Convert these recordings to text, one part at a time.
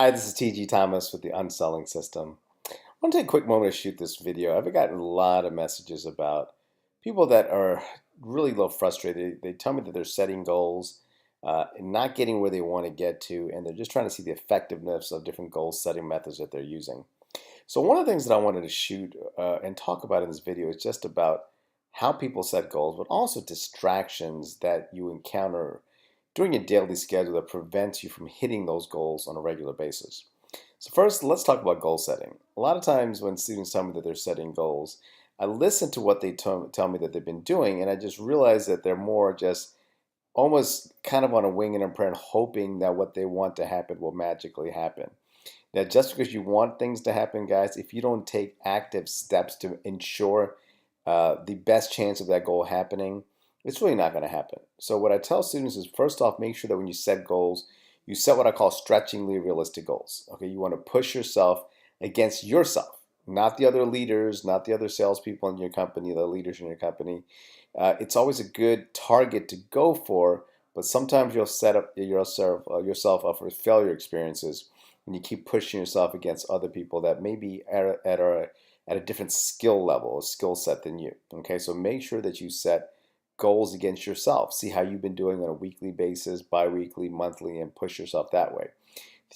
Hi, this is Tiji Thomas with the UnSelling system. I want to take a quick moment to shoot this video. I've gotten a lot of messages about people that are really a little frustrated. They tell me that they're setting goals, and not getting where they want to get to, and they're just trying to see the effectiveness of different goal setting methods that they're using. So one of the things that I wanted to shoot and talk about in this video is just about how people set goals, but also distractions that you encounter during your daily schedule that prevents you from hitting those goals on a regular basis. So first, let's talk about goal setting. A lot of times when students tell me that they're setting goals, I listen to what they tell me that they've been doing, and I just realize that they're more just almost kind of on a wing and a prayer, hoping that what they want to happen will magically happen. Now, just because you want things to happen, guys, if you don't take active steps to ensure the best chance of that goal happening, it's really not going to happen. So what I tell students is, first off, make sure that when you set goals, you set what I call stretchingly realistic goals. Okay, you want to push yourself against yourself, not the other leaders, not the other salespeople in your company, the leaders in your company. It's always a good target to go for, but sometimes you'll set up yourself up for failure experiences when you keep pushing yourself against other people that may be at a different skill level, a skill set than you. Okay, so make sure that you set goals against yourself. See how you've been doing on a weekly basis, bi-weekly, monthly, and push yourself that way.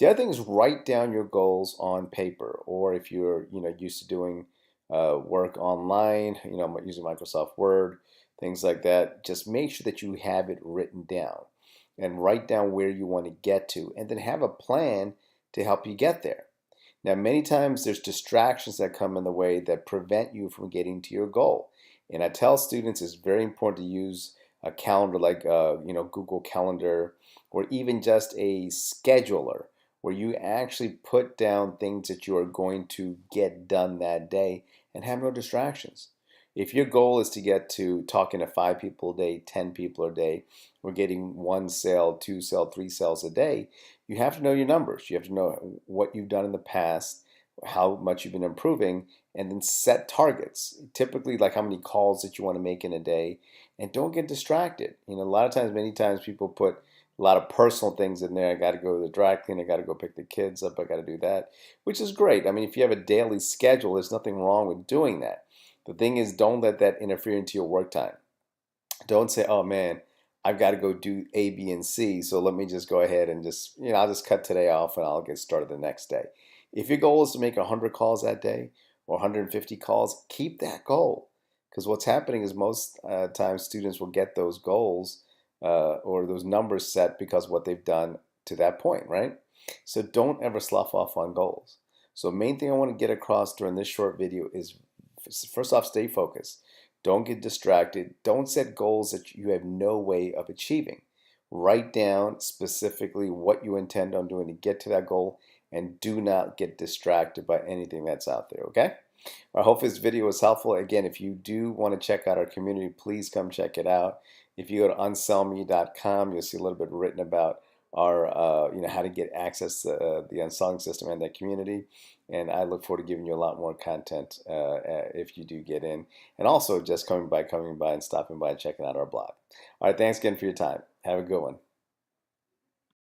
The other thing is write down your goals on paper, or if you're used to doing work online, using Microsoft Word, things like that, just make sure that you have it written down and write down where you want to get to, and then have a plan to help you get there. Now, many times there's distractions that come in the way that prevent you from getting to your goal. And I tell students it's very important to use a calendar like Google Calendar, or even just a scheduler where you actually put down things that you are going to get done that day and have no distractions. If your goal is to get to talking to 5 people a day, 10 people a day, or getting 1 sale, 2 sale, 3 sales a day, you have to know your numbers. You have to know what you've done in the past, how much you've been improving, and then set targets. Typically, like how many calls that you want to make in a day, and don't get distracted. A lot of times, many times people put a lot of personal things in there. I got to go to the dry cleaner, I got to go pick the kids up, I got to do that, which is great. I mean, if you have a daily schedule, there's nothing wrong with doing that. The thing is, don't let that interfere into your work time. Don't say, oh man, I've got to go do A, B, and C, so let me just go ahead and I'll just cut today off and I'll get started the next day. If your goal is to make 100 calls that day or 150 calls, keep that goal. Because what's happening is most times students will get those goals or those numbers set because of what they've done to that point, right? So don't ever slough off on goals. So main thing I want to get across during this short video is, first off, stay focused. Don't get distracted. Don't set goals that you have no way of achieving. Write down specifically what you intend on doing to get to that goal, and do not get distracted by anything that's out there, okay? I hope this video was helpful. Again, if you do want to check out our community, please come check it out. If you go to unsellme.com, you'll see a little bit written about our, how to get access to the UnSelling system and that community. And I look forward to giving you a lot more content if you do get in. And also just coming by and stopping by and checking out our blog. All right, thanks again for your time. Have a good one.